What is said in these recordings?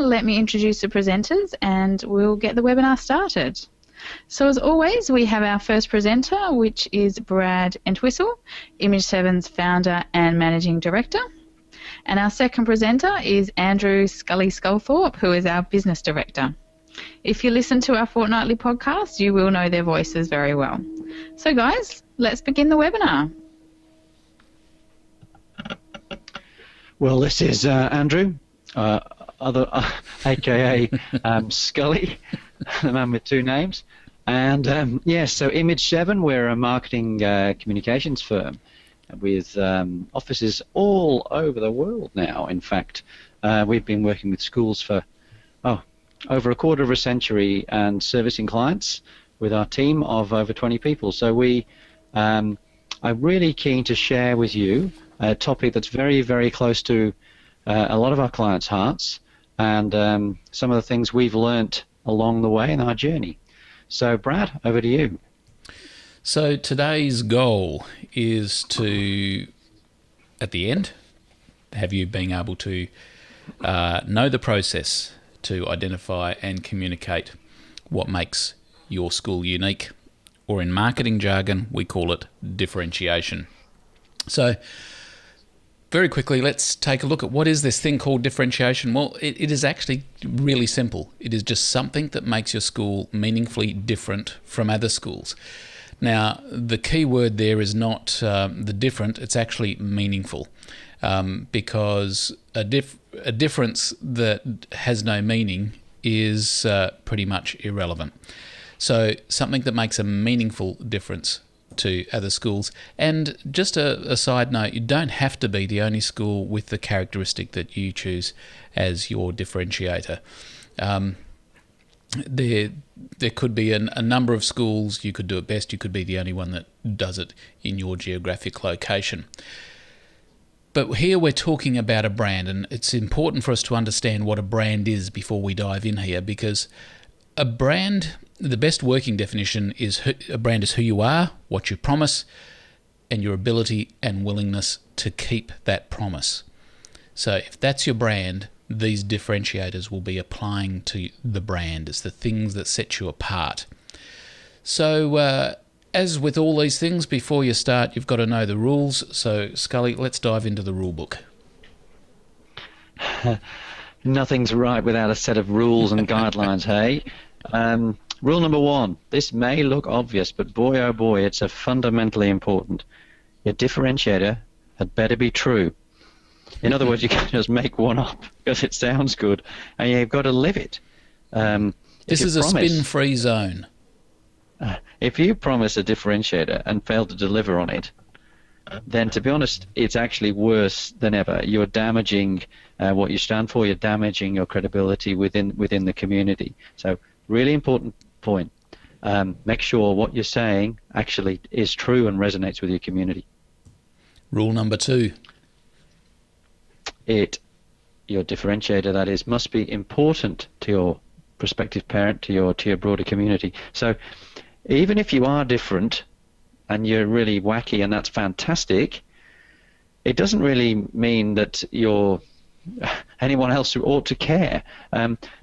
let me introduce the presenters and we'll get the webinar started. So as always, we have our first presenter, which is Brad Entwistle, Image7's founder and managing director. And our second presenter is Andrew Scully-Sculthorpe, who is our business director. If you listen to our fortnightly podcast, you will know their voices very well. So guys, let's begin the webinar. Well, this is Andrew, aka Scully, the man with two names. And so Image7, we're a marketing communications firm with offices all over the world now. In fact, we've been working with schools for over a quarter of a century and servicing clients with our team of over 20 people. So I'm really keen to share with you a topic that's very, very close to a lot of our clients' hearts and some of the things we've learnt along the way in our journey. So Brad, over to you. So today's goal is to, at the end, have you being able to know the process to identify and communicate what makes your school unique, or in marketing jargon, we call it differentiation. So very quickly, let's take a look at what is this thing called differentiation. Well, it is actually really simple. It is just something that makes your school meaningfully different from other schools. Now, the key word there is not the different, it's actually meaningful, because a difference that has no meaning is pretty much irrelevant. So something that makes a meaningful difference to other schools. And just a side note, you don't have to be the only school with the characteristic that you choose as your differentiator. There could be a number of schools. You could do it best. You could be the only one that does it in your geographic location. But here we're talking about a brand, and it's important for us to understand what a brand is before we dive in here, because a brand, the best working definition is a brand is who you are, what you promise, and your ability and willingness to keep that promise. So if that's your brand, these differentiators will be applying to the brand. It's the things that set you apart. So as with all these things, before you start, you've got to know the rules. So Scully, let's dive into the rule book. Nothing's right without a set of rules and guidelines, hey? Rule number 1, this may look obvious, but boy oh boy, it's a fundamentally important. Your differentiator had better be true. In other words, you can't just make one up because it sounds good, and you've got to live it. This is a spin-free zone. If you promise a differentiator and fail to deliver on it, then to be honest, it's actually worse than ever. You're damaging what you stand for. You're damaging your credibility within the community. So really important point. Make sure what you're saying actually is true and resonates with your community. Rule number 2. Your differentiator, that is, must be important to your prospective parent, to your broader community. So even if you are different and you're really wacky, and that's fantastic, it doesn't really mean that you're anyone else who ought to care.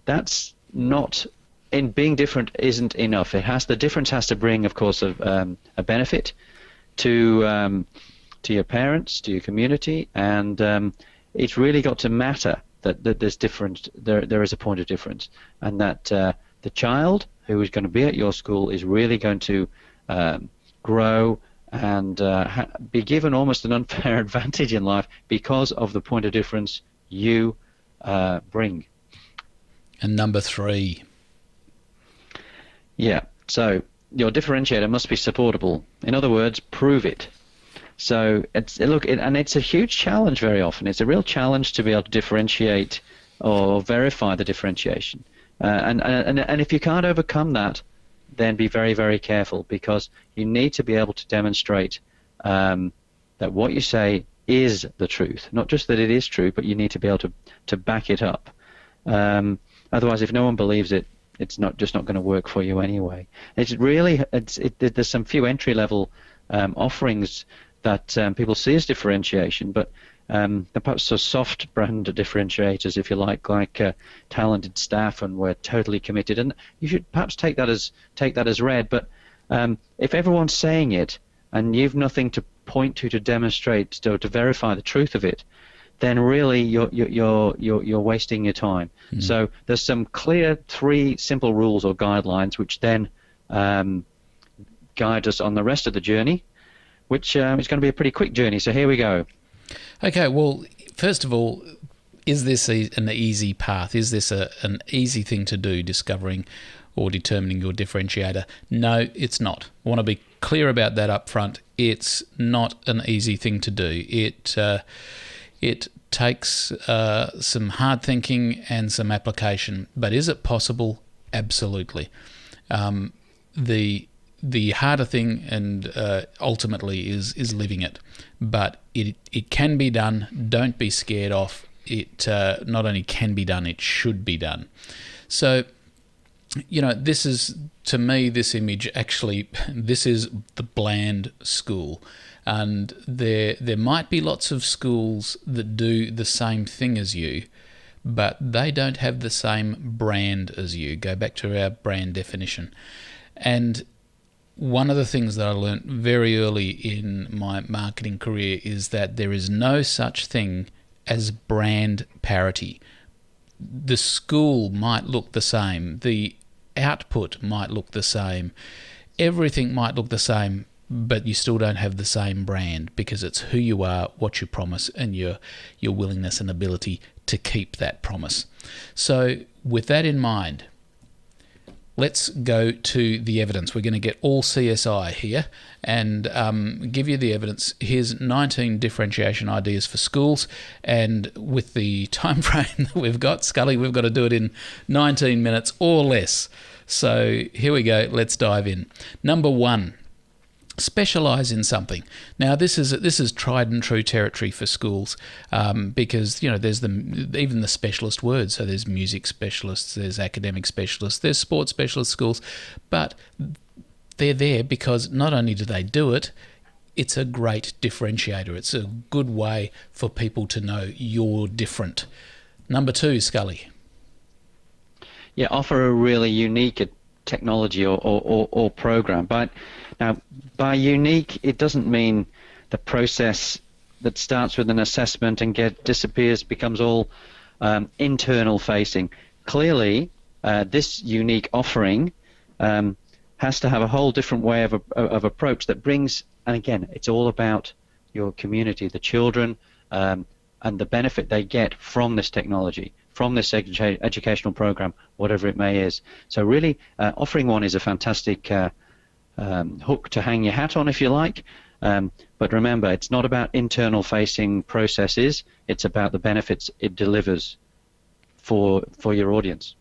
That's not, in being different isn't enough. The difference has to bring, of course, a benefit to your parents, to your community, and it's really got to matter that there's there is a point of difference, and that the child who is going to be at your school is really going to grow and be given almost an unfair advantage in life because of the point of difference you bring. And number 3. Yeah, so your differentiator must be supportable. In other words, prove it. So it's a huge challenge very often. It's a real challenge to be able to differentiate or verify the differentiation. And if you can't overcome that, then be very, very careful, because you need to be able to demonstrate that what you say is the truth. Not just that it is true, but you need to be able to back it up. Otherwise, if no one believes it, it's not going to work for you anyway. There's some few entry-level offerings that people see as differentiation, but they're perhaps so soft brand differentiators, if you like talented staff, and we're totally committed. And you should perhaps take that as read. But if everyone's saying it and you've nothing to point to demonstrate, to verify the truth of it, then really you're wasting your time. So there's some clear 3 simple rules or guidelines which then guide us on the rest of the journey, which is going to be a pretty quick journey. So here we go. Okay, well, first of all, is this an easy path? Is this an easy thing to do, discovering or determining your differentiator? No, it's not. I want to be clear about that up front. It's not an easy thing to do. It takes some hard thinking and some application. But is it possible? Absolutely. The harder thing and ultimately is living it. But it can be done. Don't be scared off. It not only can be done, it should be done. So, this is, to me, this image actually, this is the bland school. And there might be lots of schools that do the same thing as you, but they don't have the same brand as you. Go back to our brand definition. And one of the things that I learned very early in my marketing career is that there is no such thing as brand parity. The school might look the same, the output might look the same, everything might look the same, but you still don't have the same brand, because it's who you are, what you promise, and your willingness and ability to keep that promise. So with that in mind, let's go to the evidence. We're going to get all CSI here and give you the evidence. Here's 19 differentiation ideas for schools, and with the time frame that we've got, Scully, we've got to do it in 19 minutes or less. So here we go. Let's dive in. Number 1. Specialise in something. Now, this is tried and true territory for schools, because there's even the specialist words. So there's music specialists, there's academic specialists, there's sports specialist schools, but they're there because not only do they do it, it's a great differentiator. It's a good way for people to know you're different. Number 2, Scully. Yeah, offer a really unique technology or program. But now, by unique, it doesn't mean the process that starts with an assessment and disappears, becomes all internal facing. Clearly, this unique offering has to have a whole different way of approach that brings, and again, it's all about your community, the children, and the benefit they get from this technology, from this educational program, whatever it may is. So really, offering one is a fantastic hook to hang your hat on, if you like. But remember, it's not about internal facing processes, it's about the benefits it delivers for your audience.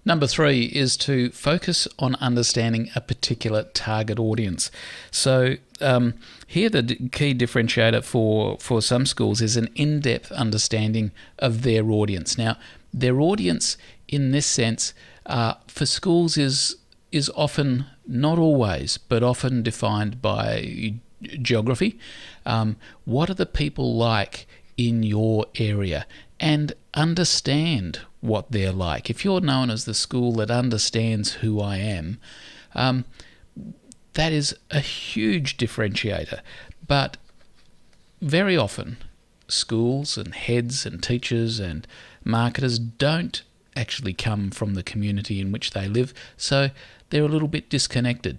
Number 3 is to focus on understanding a particular target audience. So here the key differentiator for some schools is an in-depth understanding of their audience. Now, their audience in this sense for schools is often, not always, but often defined by geography. What are the people like in your area? And understand what they're like. If you're known as the school that understands who I am, that is a huge differentiator. But very often, schools and heads and teachers and marketers don't actually come from the community in which they live, so they're a little bit disconnected.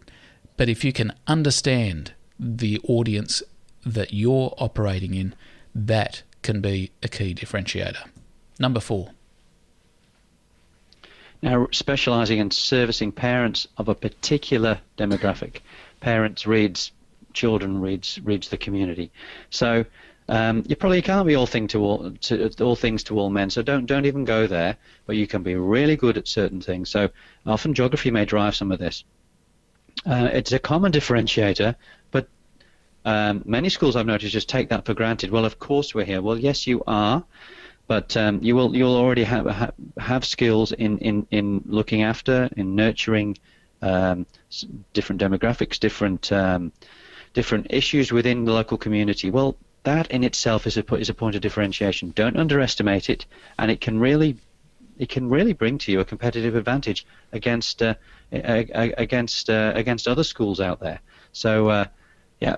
But if you can understand the audience that you're operating in, that can be a key differentiator. Number 4. Now, specialising in servicing parents of a particular demographic. Parents reads children, reads the community. So you probably can't be all things to all men. So don't even go there. But you can be really good at certain things. So often geography may drive some of this. It's a common differentiator, but many schools I've noticed just take that for granted. Well, of course we're here. Well, yes, you are. But you'll already have skills in looking after, in nurturing different demographics, different different issues within the local community. Well, that in itself is a point of differentiation. Don't underestimate it, and it can really bring to you a competitive advantage against against other schools out there. So yeah,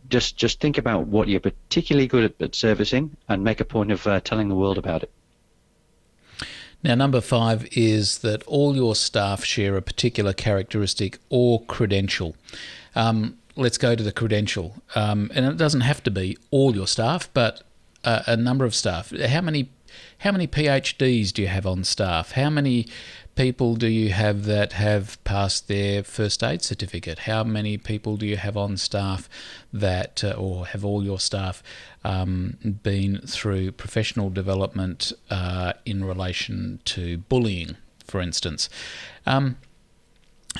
just think about what you're particularly good at servicing, and make a point of telling the world about it. Now, number 5 is that all your staff share a particular characteristic or credential. Let's go to the credential, and it doesn't have to be all your staff, but a number of staff. How many PhDs do you have on staff? How many people do you have that have passed their first aid certificate? How many people do you have on staff that, or have all your staff been through professional development in relation to bullying, for instance?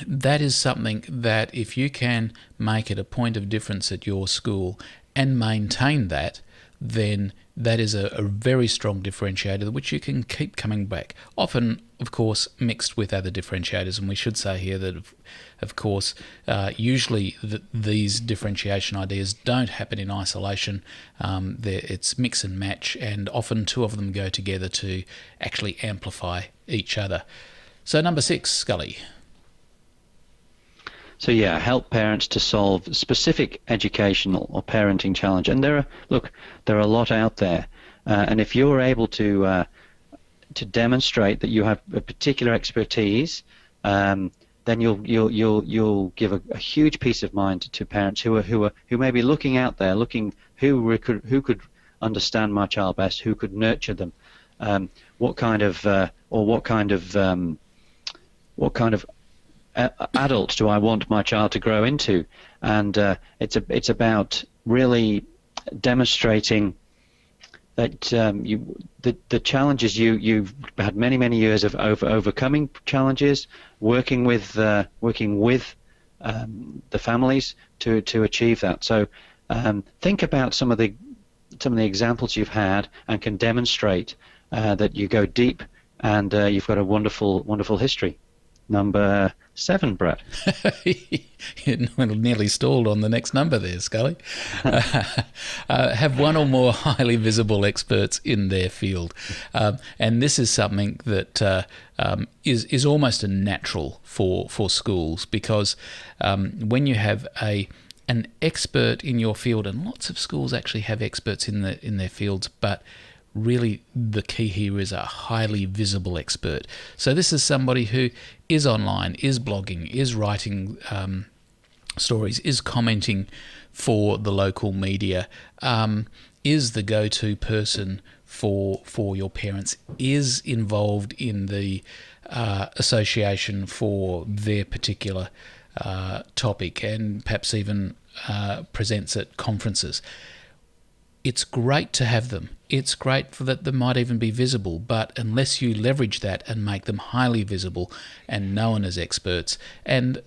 That is something that if you can make it a point of difference at your school and maintain that, then that is a very strong differentiator which you can keep coming back. Often, of course, mixed with other differentiators, and we should say here that, of course, usually these differentiation ideas don't happen in isolation. It's mix and match, and often two of them go together to actually amplify each other. So number 6, Scully. So yeah, help parents to solve specific educational or parenting challenge. And there are a lot out there. And if you're able to demonstrate that you have a particular expertise, then you'll give a huge peace of mind to parents who may be looking out there, who could understand my child best, who could nurture them, what kind of adult do I want my child to grow into? And it's about really demonstrating that the challenges you've had many years of overcoming challenges, working with the families to achieve that. So think about some of the examples you've had and can demonstrate that you go deep and you've got a wonderful history. Number 7, Brad. You nearly stalled on the next number there, Scully. Have one or more highly visible experts in their field. And this is something that is almost a natural for schools, because when you have an expert in your field, and lots of schools actually have experts in their fields, but really the key here is a highly visible expert. So this is somebody who is online, is blogging, is writing stories, is commenting for the local media, is the go-to person for your parents, is involved in the association for their particular topic, and perhaps even presents at conferences. It's great to have them. It's great for that they might even be visible, but unless you leverage that and make them highly visible and known as experts, and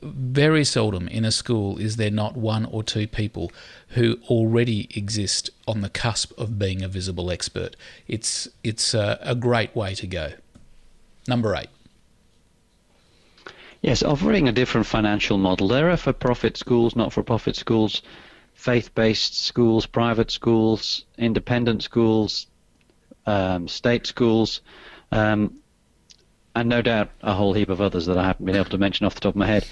very seldom in a school is there not one or two people who already exist on the cusp of being a visible expert. It's a great way to go. Number 8. Yes, offering a different financial model. There are for-profit schools, not-for-profit schools, faith-based schools, private schools, independent schools, state schools, and no doubt a whole heap of others that I haven't been able to mention off the top of my head.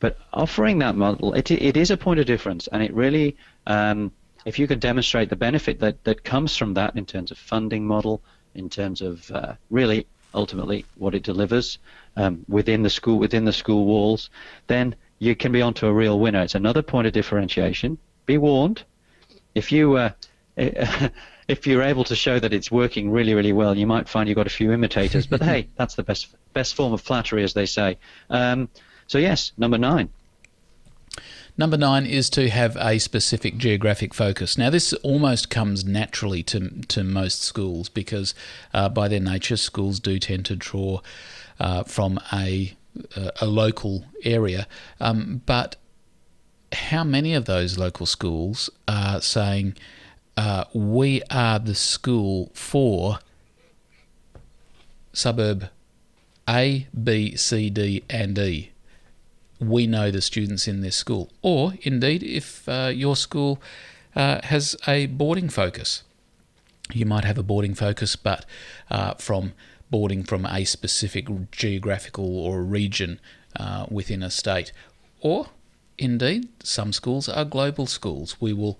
But offering that model, it is a point of difference, and it really, if you can demonstrate the benefit that comes from that in terms of funding model, in terms of really ultimately what it delivers within the school walls, then you can be onto a real winner. It's another point of differentiation. Be warned, if you're able to show that it's working really well, you might find you've got a few imitators. But hey, that's the best form of flattery, as they say. So yes, number 9. Number 9 is to have a specific geographic focus. Now, this almost comes naturally to most schools, because by their nature, schools do tend to draw from a local area. But how many of those local schools are saying, we are the school for suburb A, B, C, D, and E? we know the students in this school. Or indeed, if your school has a boarding focus, you might have a boarding focus, but from boarding from a specific geographical or region within a state. Or indeed, some schools are global schools. We will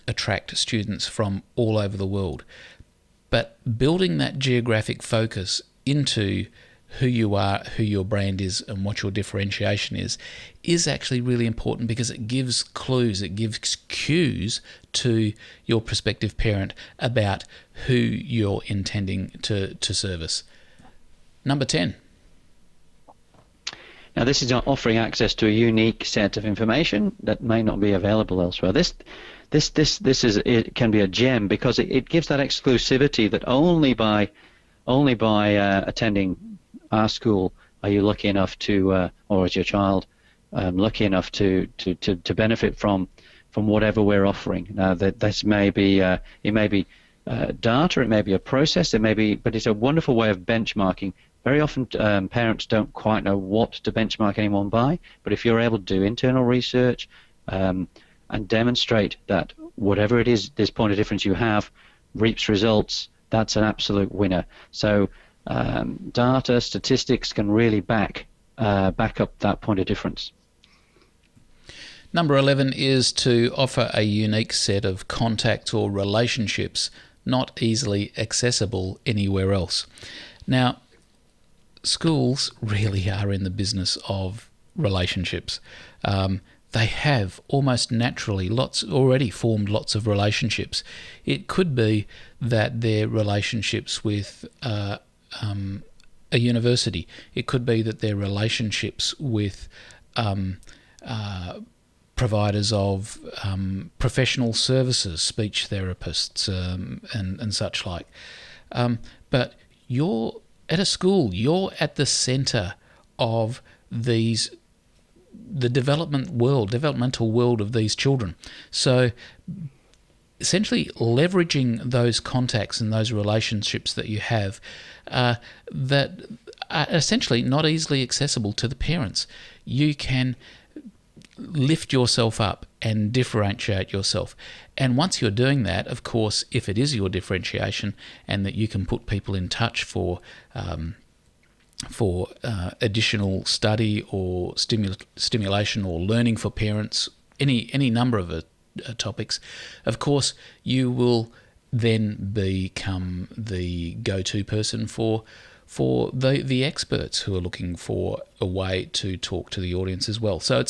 attract students from all over the world. But building that geographic focus into who you are, who your brand is, and what your differentiation is actually really important, because it gives clues, it gives cues to your prospective parent about who you're intending to service. Number 10. Now, this is offering access to a unique set of information that may not be available elsewhere. This is, it can be a gem, because it gives that exclusivity that only by attending our school are you lucky enough to, or is your child lucky enough to benefit from whatever we're offering. Now, that this may be it may be data, it may be a process, it may be, but it's a wonderful way of benchmarking. Very often parents don't quite know what to benchmark anyone by, but if you're able to do internal research and demonstrate that whatever it is, this point of difference you have reaps results, that's an absolute winner. So data, statistics can really back up that point of difference. Number 11 is to offer a unique set of contacts or relationships not easily accessible anywhere else. Now, schools really are in the business of relationships. They have almost naturally already formed lots of relationships. It could be that they're relationships with a university. It could be that they're relationships with providers of professional services, speech therapists, and such like. But you're at a school, you're at the centre of the developmental world of these children. So essentially leveraging those contacts and those relationships that you have that are essentially not easily accessible to the parents. You can lift yourself up and differentiate yourself. And once you're doing that, of course, if it is your differentiation and that you can put people in touch for additional study or stimulation or learning for parents, any number of topics, of course, you will then become the go-to person for the experts who are looking for a way to talk to the audience as well. So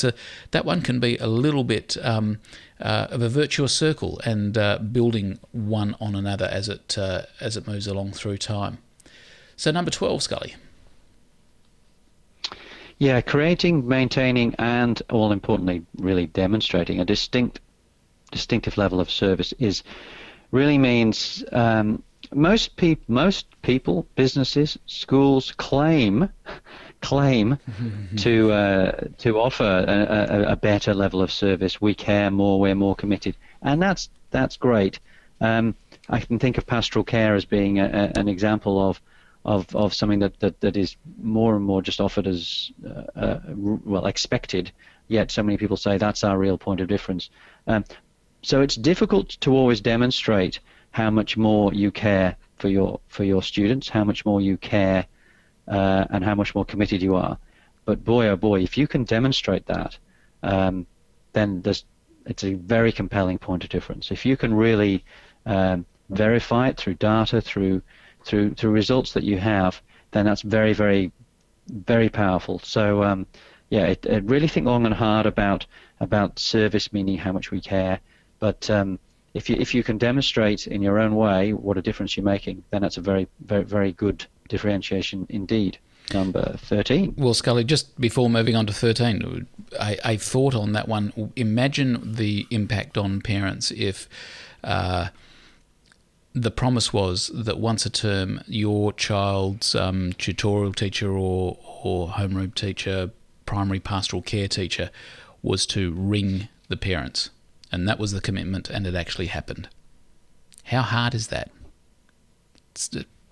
that one can be a little bit of a virtuous circle, and building one on another as it moves along through time. So number 12, Scully. Yeah, creating, maintaining, and all importantly, really demonstrating a distinctive level of service really means most people, businesses, schools claim to offer a better level of service. We care more, we're more committed, and that's great. I can think of pastoral care as being an example of something that is more and more just offered as expected. Yet so many people say that's our real point of difference. So it's difficult to always demonstrate how much more you care for your students, how much more you care, and how much more committed you are. But boy, oh boy, if you can demonstrate that, then it's a very compelling point of difference. If you can really verify it through data, through results that you have, then that's very, very, very powerful. So really think long and hard about service, meaning how much we care. But if you can demonstrate in your own way what a difference you're making, then that's a very, very, very good differentiation indeed. Number 13. Well, Scully, just before moving on to 13, I thought on that one. Imagine the impact on parents if the promise was that once a term your child's tutorial teacher or homeroom teacher, primary pastoral care teacher, was to ring the parents. And that was the commitment, and it actually happened. How hard is that?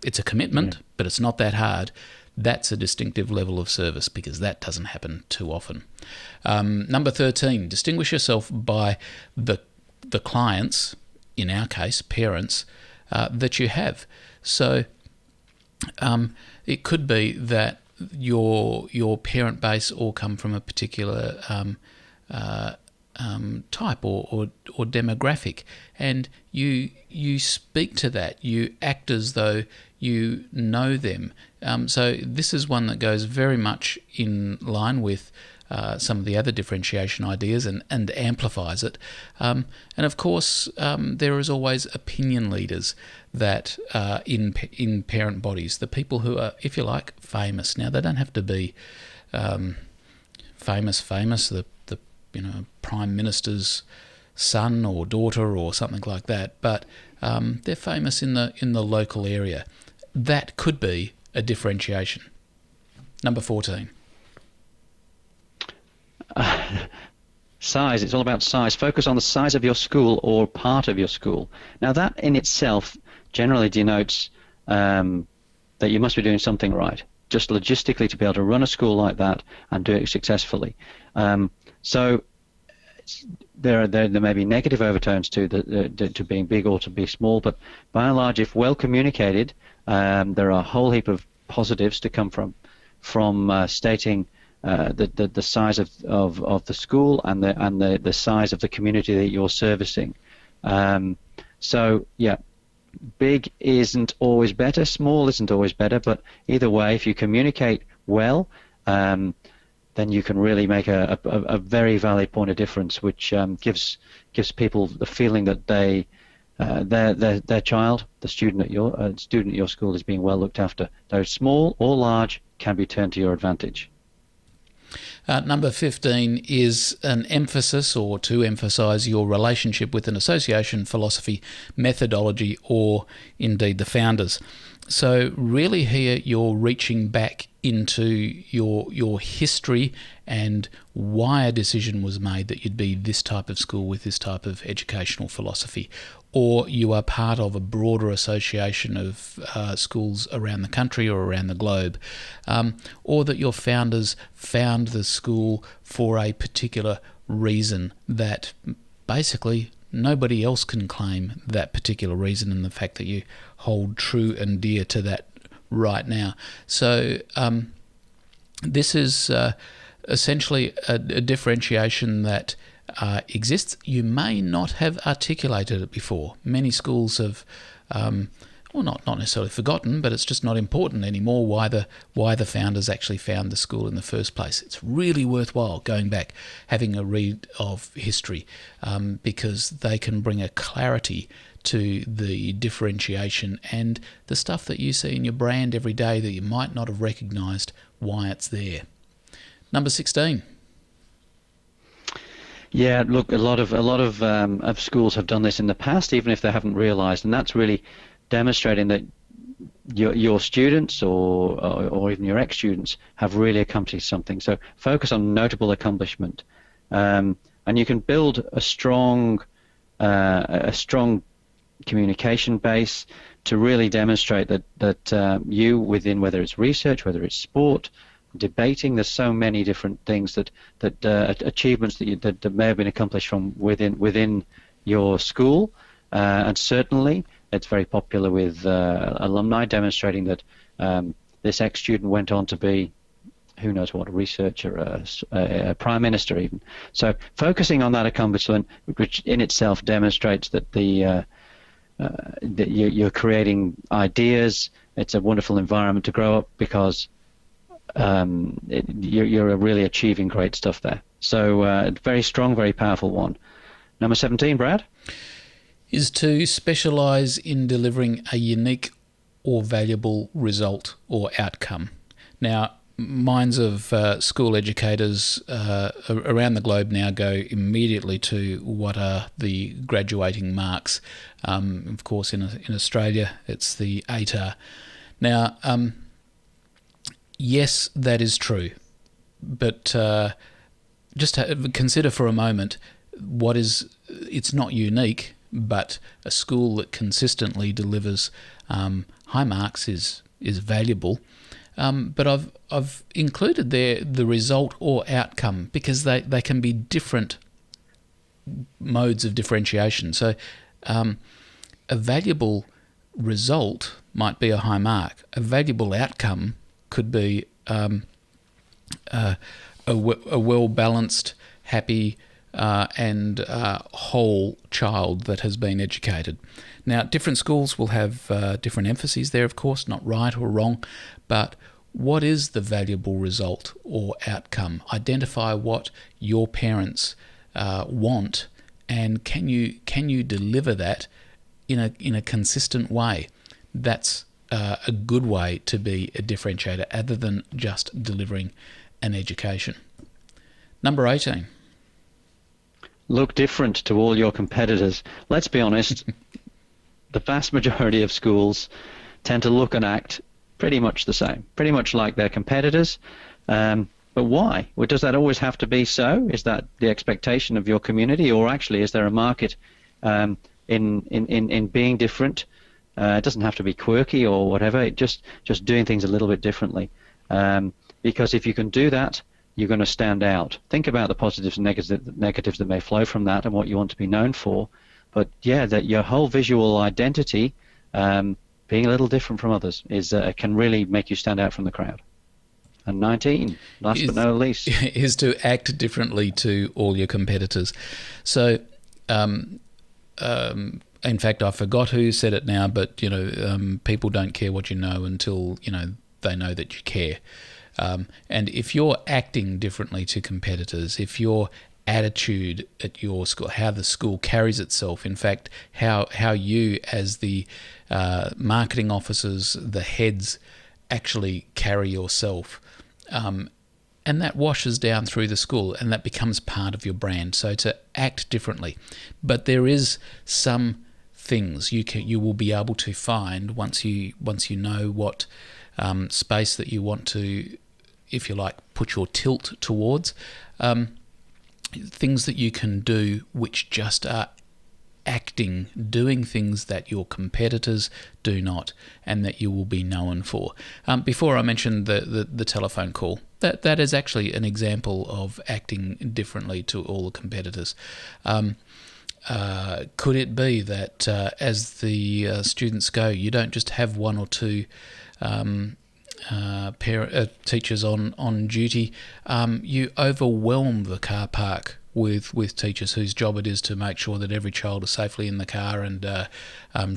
It's a commitment, but it's not that hard That's a distinctive level of service, because that doesn't happen too often. Number 13, distinguish yourself by the clients, in our case, parents, that you have. So it could be that your parent base all come from a particular type or demographic, and you speak to that. You act as though you know them. So this is one that goes very much in line with some of the other differentiation ideas and amplifies it. And of course, there is always opinion leaders that in parent bodies, the people who are, if you like, famous. Now, they don't have to be famous. The Prime Minister's son or daughter or something like that, but they're famous in the local area. That could be a differentiation. Number 14. Size. It's all about size. Focus on the size of your school or part of your school. Now, that in itself generally denotes that you must be doing something right, just logistically, to be able to run a school like that and do it successfully. So there may be negative overtones to being big or to be small, but by and large, if well communicated, there are a whole heap of positives to come from stating the size of the school and the size of the community that you're servicing. So yeah, big isn't always better, small isn't always better, but either way, if you communicate well, then you can really make a very valid point of difference, which gives people the feeling that their child, the student at your school, is being well looked after. Though small or large, can be turned to your advantage. Number 15 is an emphasis, or to emphasise your relationship with an association, philosophy, methodology, or indeed the founders. So really here you're reaching back into your history and why a decision was made that you'd be this type of school with this type of educational philosophy, or you are part of a broader association of schools around the country or around the globe, or that your founders found the school for a particular reason that basically nobody else can claim that particular reason, and the fact that you hold true and dear to that right now. So this is essentially a differentiation that exists. You may not have articulated it before. Many schools have, not necessarily forgotten, but it's just not important anymore why the founders actually found the school in the first place. It's really worthwhile going back, having a read of history, because they can bring a clarity to the differentiation and the stuff that you see in your brand every day that you might not have recognised why it's there. Number 16. Yeah, look, a lot of schools have done this in the past, even if they haven't realised, and that's really demonstrating that your students or even your ex-students have really accomplished something. So focus on notable accomplishment, and you can build a strong communication base to really demonstrate that you, within, whether it's research, whether it's sport, debating, there's so many different things that achievements that may have been accomplished from within your school, and certainly it's very popular with alumni, demonstrating that this ex-student went on to be who knows what, a researcher, a prime minister even. So focusing on that accomplishment, which in itself demonstrates that that you're creating ideas. It's a wonderful environment to grow up, because you're really achieving great stuff there. So very strong, very powerful one. Number 17, Brad? Is to specialise in delivering a unique or valuable result or outcome. Now, minds of school educators around the globe now go immediately to what are the graduating marks. Of course, in Australia, it's the ATAR. Now, yes, that is true, but just consider for a moment it's not unique, but a school that consistently delivers high marks is valuable. But I've included there the result or outcome because they can be different modes of differentiation. So a valuable result might be a high mark. A valuable outcome could be a well-balanced, happy and whole child that has been educated. Now, different schools will have different emphases there, of course, not right or wrong, but what is the valuable result or outcome? Identify what your parents want, and can you deliver that in a consistent way? That's a good way to be a differentiator, other than just delivering an education. Number 18. Look different to all your competitors. Let's be honest, the vast majority of schools tend to look and act pretty much the same, pretty much like their competitors. But why? Well, does that always have to be so? Is that the expectation of your community, or actually is there a market in being different? It doesn't have to be quirky or whatever. Just doing things a little bit differently. Because if you can do that, you're going to stand out. Think about the positives and negatives that may flow from that and what you want to be known for. But yeah, that your whole visual identity, being a little different from others, can really make you stand out from the crowd. And 19, last but not least, is to act differently to all your competitors. So, in fact, I forgot who said it now, but people don't care what you know until they know that you care. And if you're acting differently to competitors, if your attitude at your school, how the school carries itself, in fact, how you as the marketing officers, the heads, actually carry yourself, and that washes down through the school, and that becomes part of your brand. So to act differently, but there is some things you will be able to find once you know what space that you want to, if you like, put your tilt towards. Things that you can do which just are doing things that your competitors do not, and that you will be known for. Before I mentioned the telephone call, that is actually an example of acting differently to all the competitors. Could it be that as the students go, you don't just have one or two teachers on duty, you overwhelm the car park with teachers whose job it is to make sure that every child is safely in the car and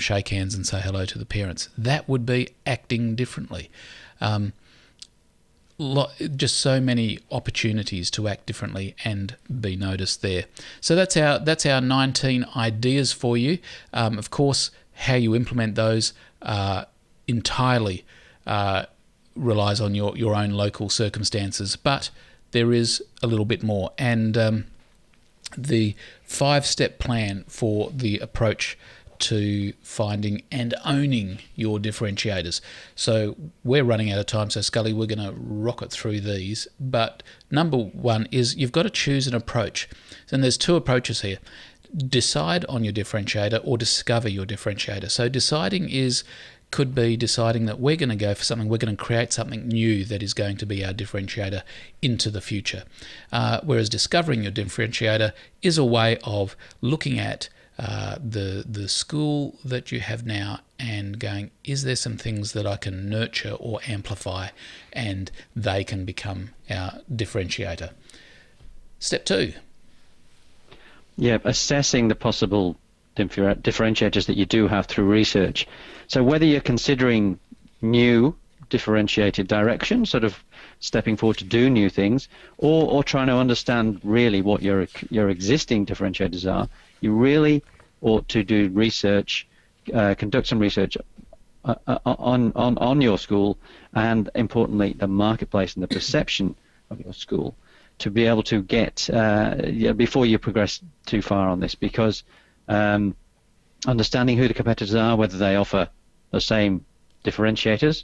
shake hands and say hello to the parents. That would be acting differently. Just so many opportunities to act differently and be noticed there. So that's our 19 ideas for you. Of course, how you implement those entirely relies on your own local circumstances, but there is a little bit more. And the 5-step plan for the approach to finding and owning your differentiators. So we're running out of time, so Scully, we're going to rocket through these. But number 1 is you've got to choose an approach. And there's 2 approaches here. Decide on your differentiator or discover your differentiator. So deciding could be deciding that we're going to go for something, we're going to create something new that is going to be our differentiator into the future. Whereas discovering your differentiator is a way of looking at the school that you have now and going, is there some things that I can nurture or amplify, and they can become our differentiator. Step 2. Yeah, assessing the possible differentiators that you do have through research. So whether you're considering new differentiated directions, sort of stepping forward to do new things, or trying to understand really what your existing differentiators are, you really ought to do research, conduct some research on your school, and importantly the marketplace and the perception of your school, to be able to get before you progress too far on this, because understanding who the competitors are, whether they offer the same differentiators,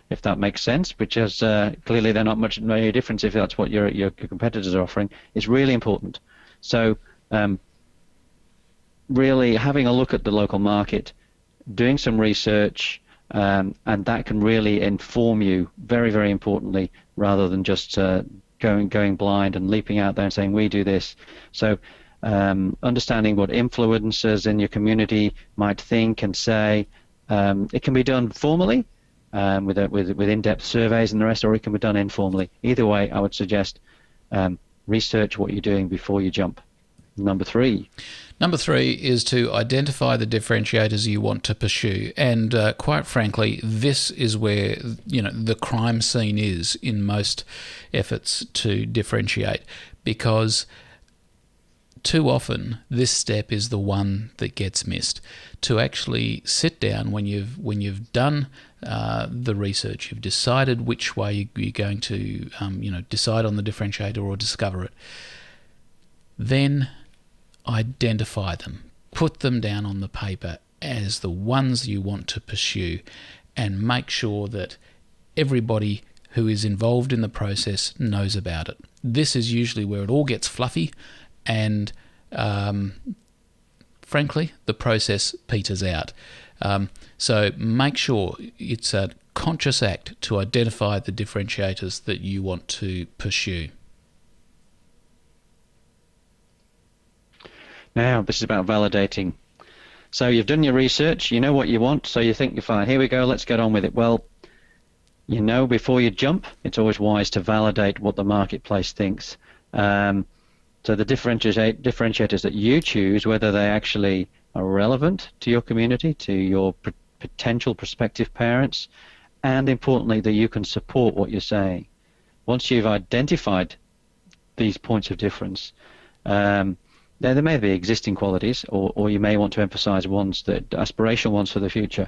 if that makes sense, which is clearly they're not much any difference if that's what your competitors are offering, is really important. So really having a look at the local market, doing some research, and that can really inform you very, very importantly, rather than just going blind and leaping out there and saying we do this. So understanding what influencers in your community might think and say. It can be done formally with in-depth surveys and the rest, or it can be done informally. Either way, I would suggest research what you're doing before you jump. Number three is to identify the differentiators you want to pursue, and quite frankly, this is where the crime scene is in most efforts to differentiate, because too often this step is the one that gets missed. To actually sit down when you've done the research, you've decided which way you're going to decide on the differentiator or discover it, then identify them, put them down on the paper as the ones you want to pursue, and make sure that everybody who is involved in the process knows about it. This is usually where it all gets fluffy, and frankly, the process peters out. So make sure it's a conscious act to identify the differentiators that you want to pursue. Now, this is about validating. So you've done your research, you know what you want, so you think you're fine. Here we go, let's get on with it. Well, before you jump, it's always wise to validate what the marketplace thinks. So the differentiators that you choose, whether they actually are relevant to your community, to your potential prospective parents, and importantly, that you can support what you're saying. Once you've identified these points of difference, there may be existing qualities, or you may want to emphasize ones that aspirational ones for the future.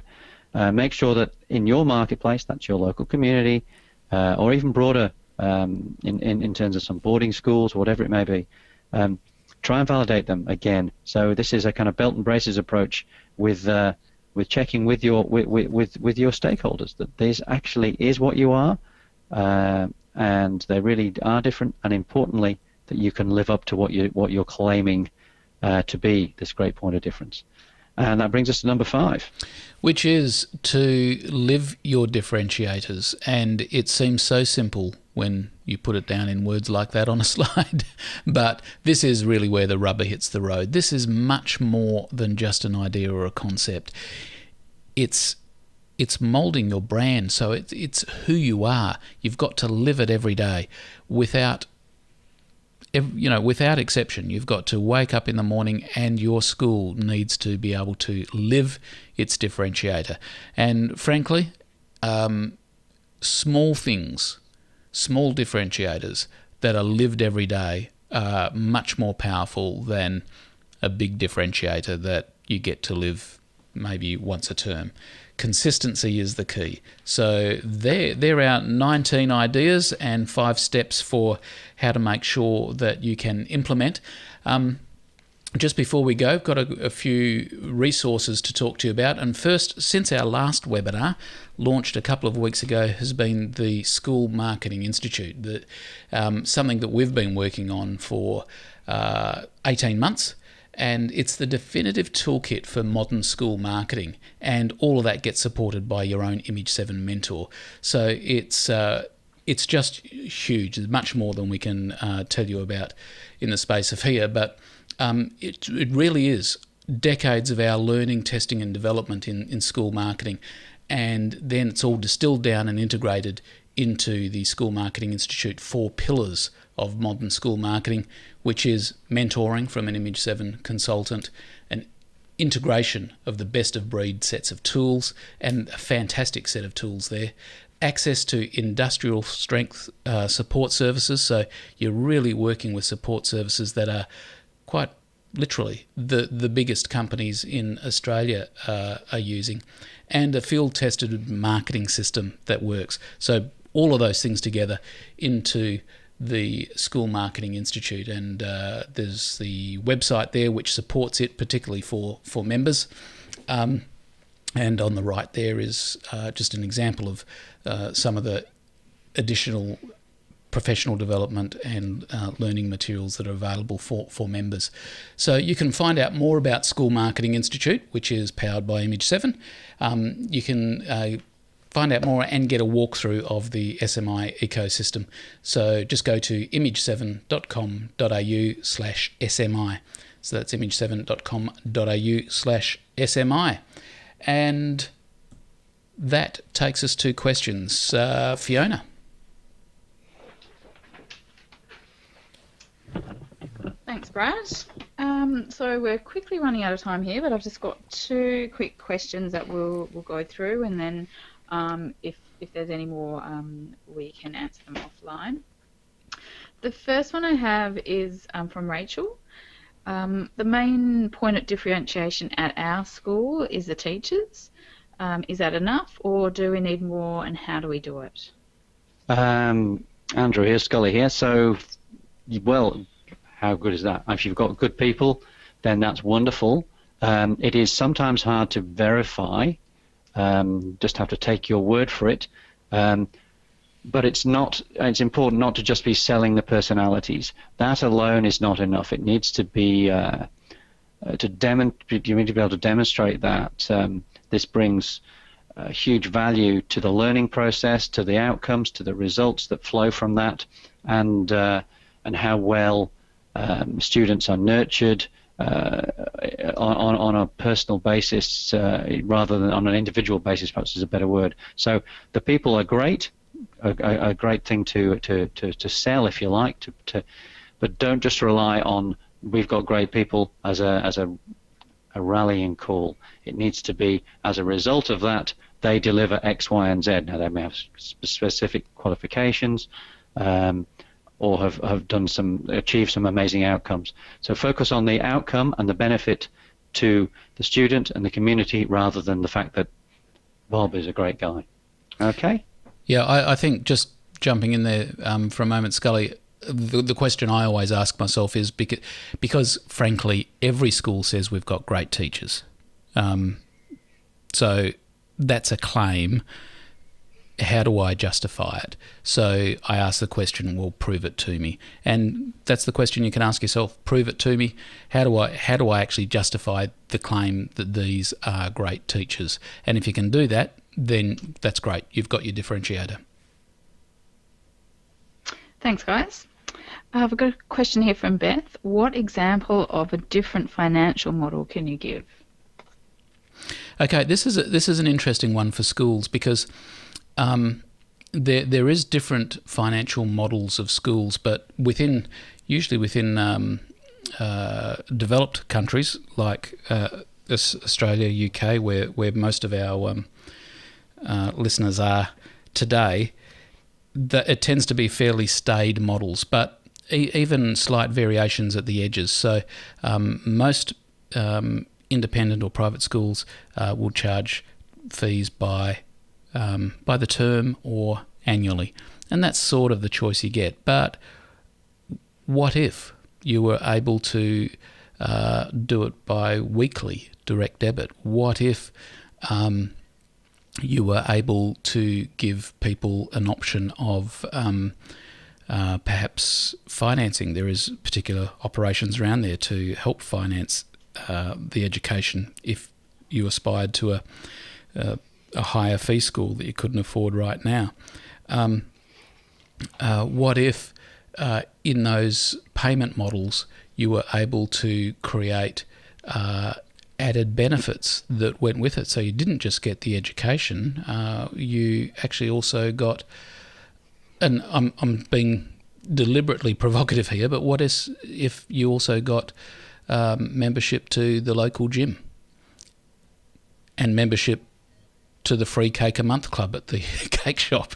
Make sure that in your marketplace, that's your local community, or even broader in terms of some boarding schools, whatever it may be, try and validate them again. So this is a kind of belt and braces approach with checking with your stakeholders that this actually is what you are, and they really are different, and importantly, that you can live up to what you're claiming to be this great point of difference. And that brings us to number 5. Which is to live your differentiators. And it seems so simple when you put it down in words like that on a slide. But this is really where the rubber hits the road. This is much more than just an idea or a concept. It's moulding your brand. So it's who you are. You've got to live it every day without exception. You've got to wake up in the morning and your school needs to be able to live its differentiator. And frankly, small things, small differentiators that are lived every day are much more powerful than a big differentiator that you get to live maybe once a term. Consistency is the key. So there are 19 ideas and 5 steps for how to make sure that you can implement. Just before we go, I've got a few resources to talk to you about. And first, since our last webinar, launched a couple of weeks ago, has been the School Marketing Institute, something that we've been working on for 18 months. And it's the definitive toolkit for modern school marketing, and all of that gets supported by your own Image 7 mentor. So it's just huge. There's much more than we can tell you about in the space of here, but it really is decades of our learning, testing and development in school marketing, and then it's all distilled down and integrated into the School Marketing Institute 4 pillars of modern school marketing, which is mentoring from an Image 7 consultant, an integration of the best of breed sets of tools, and a fantastic set of tools there, access to industrial strength support services, so you're really working with support services that are quite literally the biggest companies in Australia are using, and a field-tested marketing system that works. So all of those things together into the School Marketing Institute, and there's the website there which supports it, particularly for members. And on the right there is just an example of some of the additional professional development and learning materials that are available for members. So you can find out more about School Marketing Institute, which is powered by Image 7. You can find out more and get a walkthrough of the SMI ecosystem. So just go to image7.com.au/SMI. So that's image7.com.au/SMI. And that takes us to questions. Fiona. Thanks, Brad. So we're quickly running out of time here, but I've just got 2 quick questions that we'll go through, and then if there's any more, we can answer them offline. The first one I have is from Rachel. The main point of differentiation at our school is the teachers. Is that enough, or do we need more, and how do we do it? Andrew here, Scully here. So, well, how good is that? If you've got good people, then that's wonderful. It is sometimes hard to verify. Just have to take your word for it. But it's important not to just be selling the personalities. That alone is not enough. It needs to be you need to be able to demonstrate that this brings huge value to the learning process, to the outcomes, to the results that flow from that, and how well students are nurtured on a personal basis rather than on an individual basis, perhaps is a better word. So the people are great, a great thing to sell, if you like, but don't just rely on we've got great people as a rallying call. It needs to be as a result of that they deliver X, Y, and Z. Now they may have specific qualifications, or have achieved some amazing outcomes. So focus on the outcome and the benefit to the student and the community rather than the fact that Bob is a great guy. Okay? Yeah, I think just jumping in there for a moment, Scully, the question I always ask myself is because frankly, every school says we've got great teachers. So that's a claim. How do I justify it? So I ask the question, well, prove it to me. And that's the question you can ask yourself, prove it to me. How do I actually justify the claim that these are great teachers? And if you can do that, then that's great. You've got your differentiator. Thanks, guys. I've got a question here from Beth. What example of a different financial model can you give? Okay, this is an interesting one for schools because there is different financial models of schools, but usually within developed countries like Australia, UK, where most of our listeners are today, that it tends to be fairly staid models, but even slight variations at the edges. So most independent or private schools will charge fees by the term or annually, and that's sort of the choice you get. But what if you were able to do it by weekly direct debit? What if you were able to give people an option of perhaps financing? There is particular operations around there to help finance the education if you aspired to a higher fee school that you couldn't afford right now. What if in those payment models you were able to create added benefits that went with it? So you didn't just get the education, you actually also got, and I'm being deliberately provocative here, but what if you also got membership to the local gym and membership to the free cake a month club at the cake shop?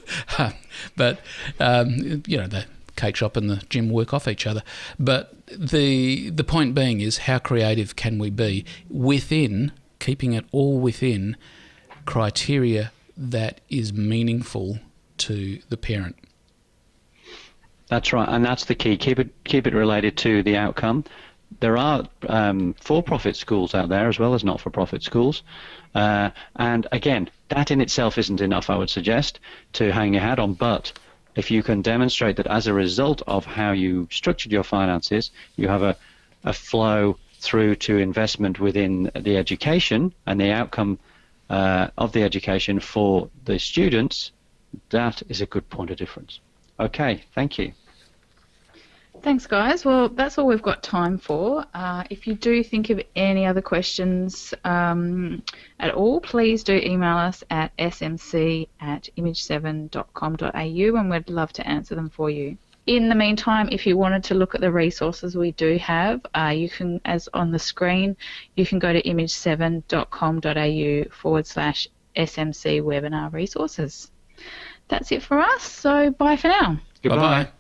But the cake shop and the gym work off each other. But the point being is, how creative can we be within keeping it all within criteria that is meaningful to the parent? That's right, and that's the key. Keep it related to the outcome. There are for-profit schools out there as well as not-for-profit schools, and again, that in itself isn't enough, I would suggest, to hang your hat on. But if you can demonstrate that as a result of how you structured your finances, you have a flow through to investment within the education and the outcome of the education for the students, that is a good point of difference. Okay, thank you. Thanks, guys. Well, that's all we've got time for. If you do think of any other questions at all, please do email us at smc@image7.com.au and we'd love to answer them for you. In the meantime, if you wanted to look at the resources we do have, you can, as on the screen, you can go to image7.com.au/SMC webinar resources. That's it for us, so bye for now. Goodbye. Bye-bye.